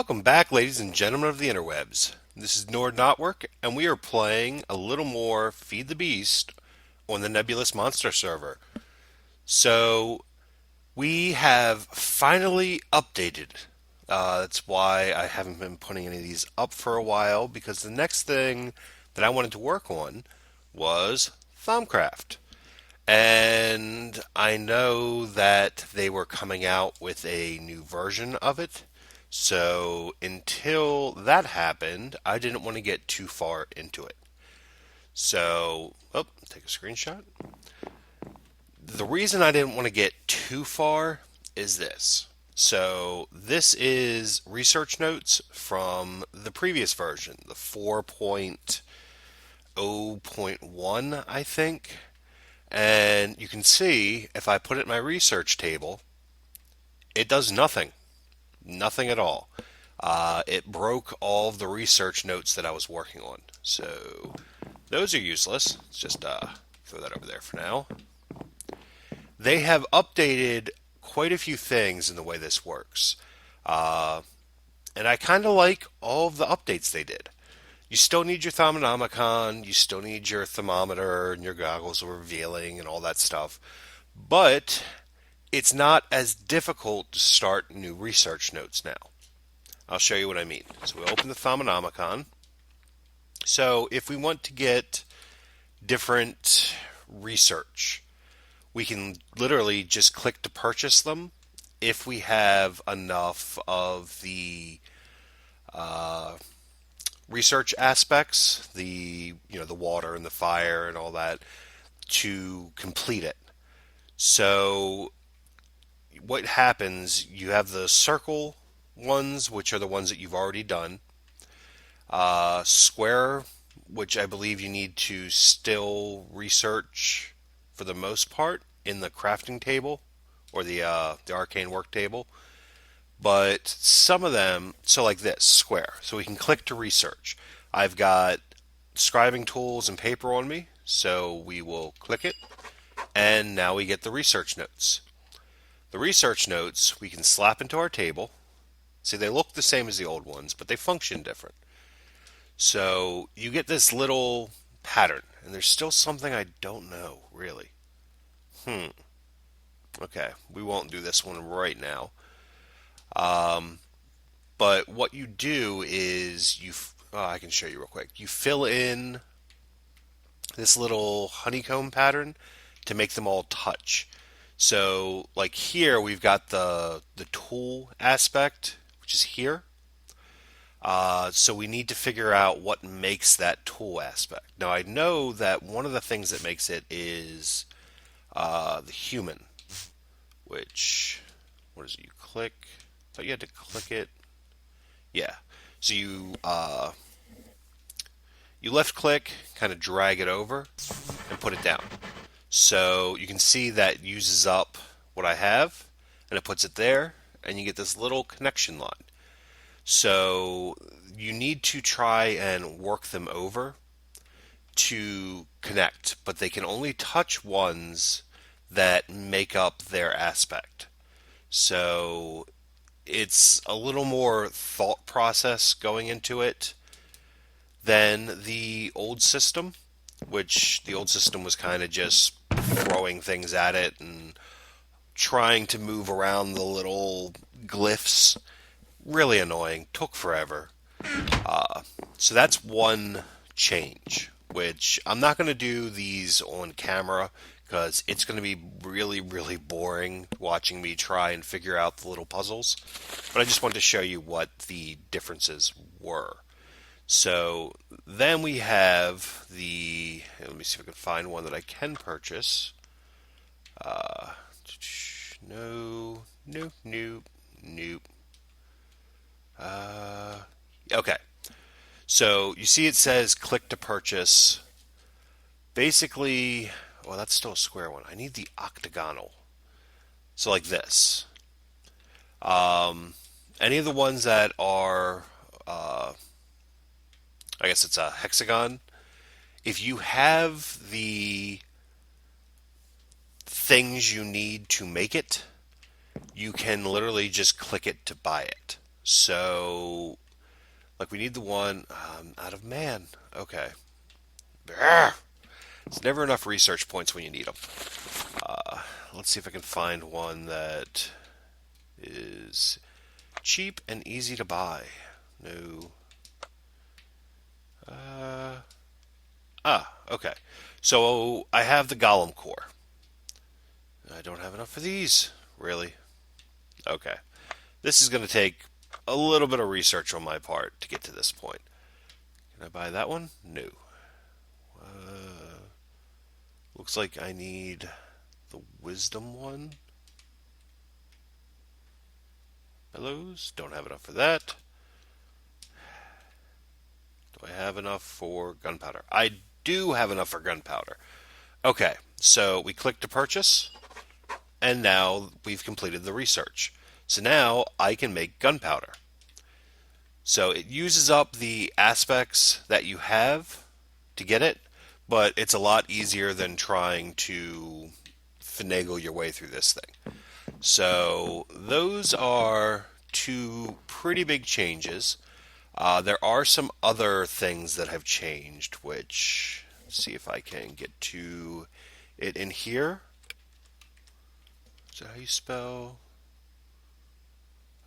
Welcome back, ladies and gentlemen of the interwebs. This is knotwork, and we are playing a little more Feed the Beast on the Nebulous Monster server. So, we have finally updated. That's why I haven't been putting any of these up for a while, because the next thing that I wanted to work on was Thaumcraft. And I know that they were coming out with a new version of it. So until that happened, I didn't want to get too far into it. So, take a screenshot. The reason I didn't want to get too far is this. So, this is research notes from the previous version, the 4.0.1, I think. And you can see if I put it in my research table, it does nothing. Nothing at all. It broke all of the research notes that I was working on. So those are useless. Let's just throw that over there for now. They have updated quite a few things in the way this works. And I kind of like all of the updates they did. You still need your Thaumanomicon, you still need your thermometer and your goggles revealing and all that stuff. But it's not as difficult to start new research notes now. I'll show you what I mean. So we open the Thaumanomicon. So if we want to get different research, we can literally just click to purchase them if we have enough of the research aspects, the water and the fire and all that, to complete it. So what happens, you have the circle ones, which are the ones that you've already done. Square, which I believe you need to still research for the most part in the crafting table or the arcane work table. But some of them, so like this, square. So we can click to research. I've got scribing tools and paper on me, so we will click it, and now we get the research notes. The research notes we can slap into our table. See, they look the same as the old ones, but they function different. So you get this little pattern, and there's still something I don't know, really. Okay, we won't do this one right now. But what you do is I can show you real quick. You fill in this little honeycomb pattern to make them all touch. So, like here, we've got the tool aspect, which is here. So we need to figure out what makes that tool aspect. Now, I know that one of the things that makes it is the human, which, what is it, you click? I thought you had to click it. Yeah. So you left click, kind of drag it over, and put it down. So you can see that uses up what I have, and it puts it there, and you get this little connection line. So you need to try and work them over to connect, but they can only touch ones that make up their aspect. So it's a little more thought process going into it than the old system, which the old system was kind of just throwing things at it and trying to move around the little glyphs. Really annoying, took forever. So that's one change, which I'm not going to do these on camera because it's going to be really, really boring watching me try and figure out the little puzzles. But I just wanted to show you what the differences were. So then we have let me see if I can find one that I can purchase. No, nope, nope, nope. Okay. So you see it says click to purchase. Basically, well, that's still a square one. I need the octagonal. So like this. Any of the ones that are, I guess it's a hexagon. If you have the things you need to make it, you can literally just click it to buy it. So, like, we need the one out of man. Okay. Brr. It's never enough research points when you need them. Let's see if I can find one that is cheap and easy to buy. No. Okay. So I have the Golem core. I don't have enough for these. Really? Okay. This is going to take a little bit of research on my part to get to this point. Can I buy that one? No. Looks like I need the wisdom one. Bellows. Don't have enough for that. Do I have enough for gunpowder? I do have enough for gunpowder. Okay, so we click to purchase, and now we've completed the research. So now I can make gunpowder. So it uses up the aspects that you have to get it, but it's a lot easier than trying to finagle your way through this thing. So those are two pretty big changes. There are some other things that have changed, which, let's see if I can get to it in here. Is that how you spell?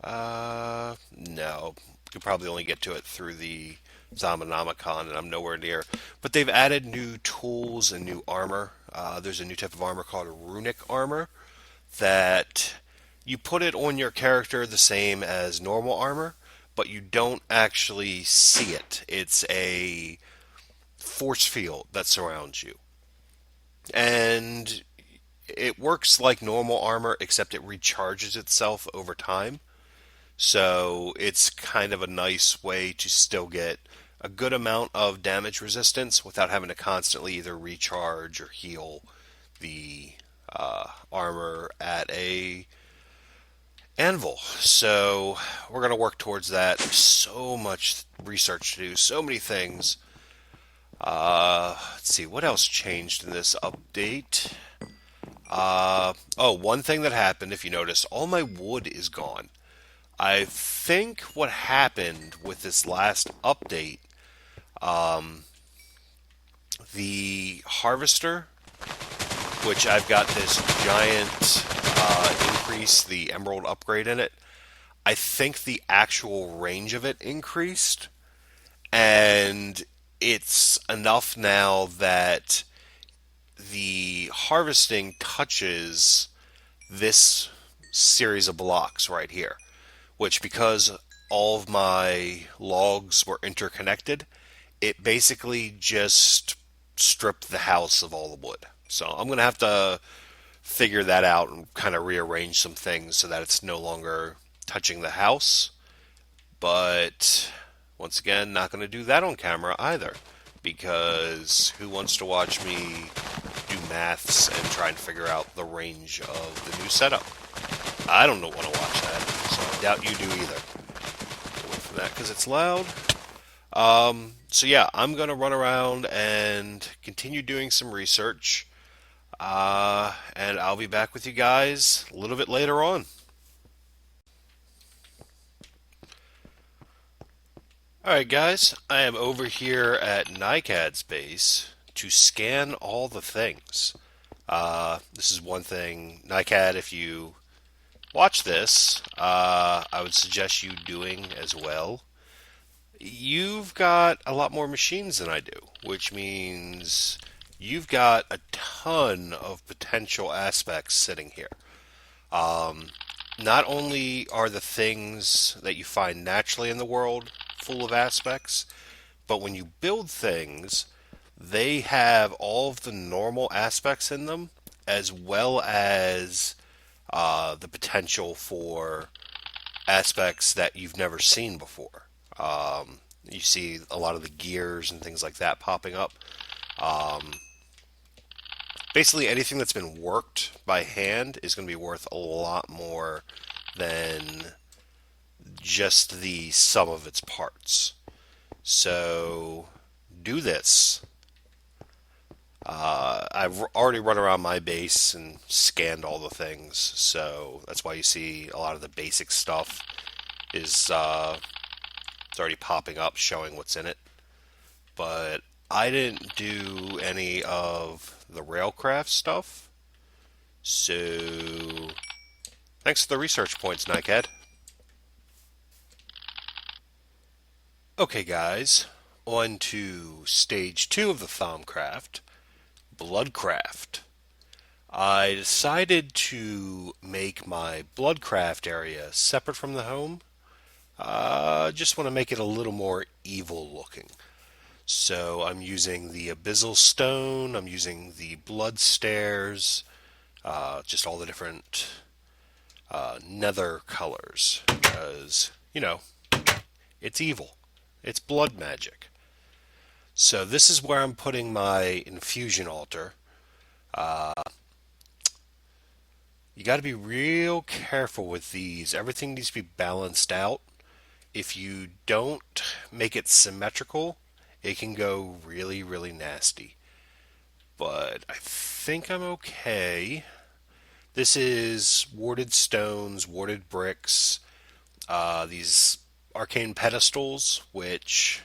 No. You could probably only get to it through the Zombonomicon, and I'm nowhere near. But they've added new tools and new armor. There's a new type of armor called Runic Armor that you put it on your character the same as normal armor, but you don't actually see it. It's a force field that surrounds you. And it works like normal armor, except it recharges itself over time. So it's kind of a nice way to still get a good amount of damage resistance without having to constantly either recharge or heal the armor at a anvil. So we're going to work towards that. So much research to do, so many things. Let's see, what else changed in this update? One thing that happened, if you notice, all my wood is gone. I think what happened with this last update, the harvester, which I've got this giant increase, the emerald upgrade in it, I think the actual range of it increased, and it's enough now that the harvesting touches this series of blocks right here, which, because all of my logs were interconnected, it basically just stripped the house of all the wood. So I'm going to have to figure that out and kind of rearrange some things so that it's no longer touching the house. But once again, not going to do that on camera either, because who wants to watch me do maths and try and figure out the range of the new setup? I don't want to watch that, so I doubt you do either. Away from that because it's loud. So yeah, I'm going to run around and continue doing some research, and I'll be back with you guys a little bit later on. Alright guys, I am over here at NICAD's base to scan all the things. This is one thing, NICAD, if you watch this, I would suggest you doing as well. You've got a lot more machines than I do, which means you've got a ton of potential aspects sitting here. Not only are the things that you find naturally in the world full of aspects, but when you build things, they have all of the normal aspects in them, as well as the potential for aspects that you've never seen before. You see a lot of the gears and things like that popping up. Basically, anything that's been worked by hand is going to be worth a lot more than just the sum of its parts. So, do this. I've already run around my base and scanned all the things, so that's why you see a lot of the basic stuff is it's already popping up showing what's in it. But I didn't do any of the Railcraft stuff. So thanks for the research points, Nightcat. Okay, guys, on to stage 2 of the Thaumcraft, Bloodcraft. I decided to make my Bloodcraft area separate from the home. Just want to make it a little more evil looking. So I'm using the Abyssal Stone, I'm using the Blood Stairs, just all the different nether colors. Because, it's evil. It's blood magic. So this is where I'm putting my Infusion Alter. You got to be real careful with these. Everything needs to be balanced out. If you don't make it symmetrical, it can go really, really nasty. But I think I'm okay. This is warded stones, warded bricks, these arcane pedestals, which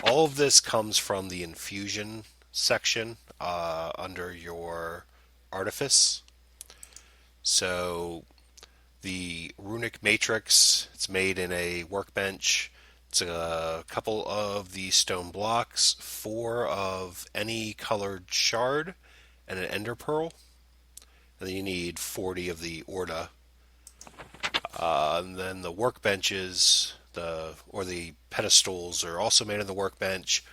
all of this comes from the infusion section under your artifice. So the runic matrix, it's made in a workbench. It's a couple of the stone blocks, 4 of any colored shard, and an ender pearl. And then you need 40 of the orda. And then the workbenches, the pedestals are also made in the workbench.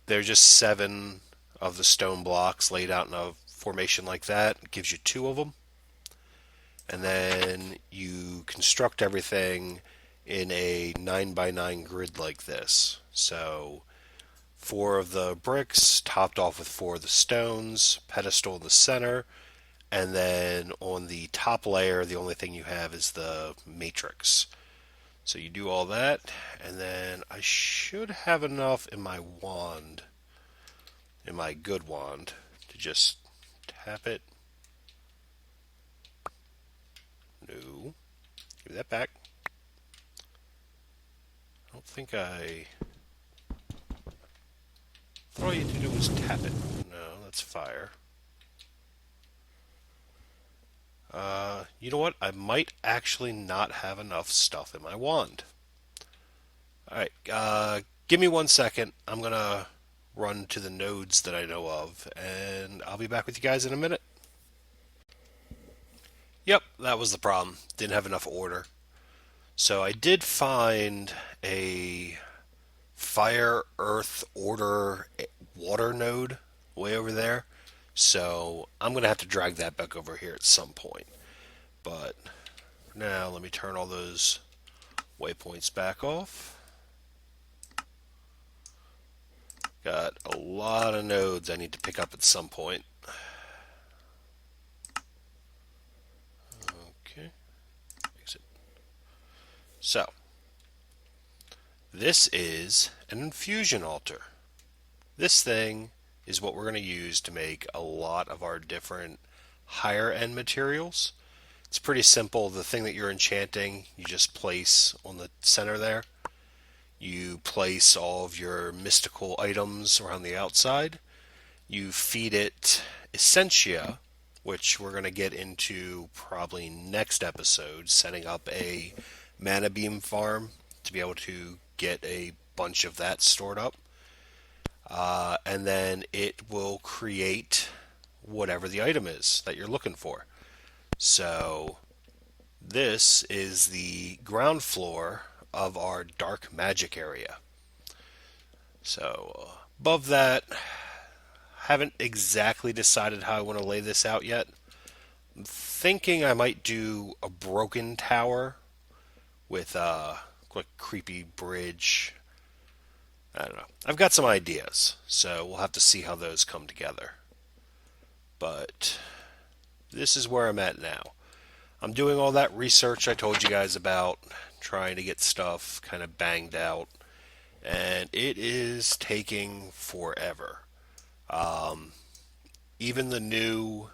They're just 7 of the stone blocks laid out in a formation like that. It gives you 2 of them. And then you construct everything in a 9x9 grid like this. So 4 of the bricks topped off with 4 of the stones, pedestal in the center, and then on the top layer the only thing you have is the matrix. So you do all that, and then I should have enough in my wand, in my good wand, to just tap it. No. Give me that back. I don't think I thought all you had to do was tap it. No, that's fire. You know what? I might actually not have enough stuff in my wand. Alright, give me 1 second. I'm going to run to the nodes that I know of, and I'll be back with you guys in a minute. Yep, that was the problem. Didn't have enough order. So I did find a fire, earth, order, water node way over there. So I'm going to have to drag that back over here at some point. But for now, let me turn all those waypoints back off. Got a lot of nodes I need to pick up at some point. Okay. Exit. So, this is an Infusion Alter. This thing is what we're going to use to make a lot of our different higher end materials. It's pretty simple. The thing that you're enchanting, you just place on the center there. You place all of your mystical items around the outside. You feed it Essentia, which we're going to get into probably next episode, setting up a mana beam farm to be able to get a bunch of that stored up. And then it will create whatever the item is that you're looking for. So this is the ground floor of our dark magic area. So above that, haven't exactly decided how I want to lay this out yet. I'm thinking I might do a broken tower with a quick creepy bridge. I don't know. I've got some ideas, so we'll have to see how those come together. But this is where I'm at now. I'm doing all that research I told you guys about, trying to get stuff kind of banged out, and it is taking forever. Even the new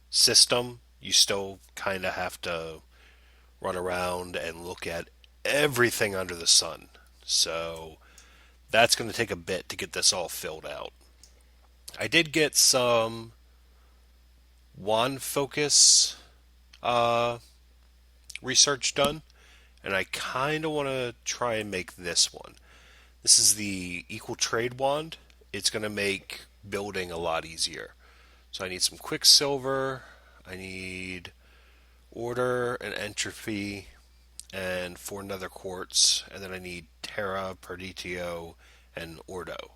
system, you still kind of have to run around and look at everything under the sun. So that's going to take a bit to get this all filled out. I did get some wand focus uh, research done, and I kind of want to try and make this one. This is the equal trade wand. It's going to make building a lot easier. So I need some quicksilver, I need order and entropy, and 4 nether quartz, and then I need terra, perditio, and ordo.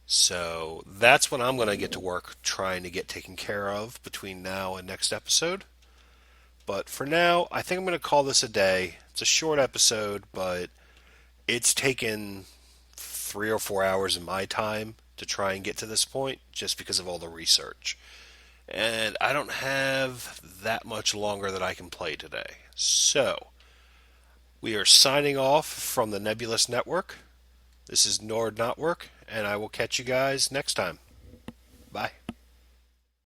So that's what I'm going to get to work trying to get taken care of between now and next episode. But for now, I think I'm going to call this a day. It's a short episode, but it's taken 3 or 4 hours of my time to try and get to this point just because of all the research. And I don't have that much longer that I can play today. So, we are signing off from the Nebulous Network. This is Knotwork, and I will catch you guys next time. Bye.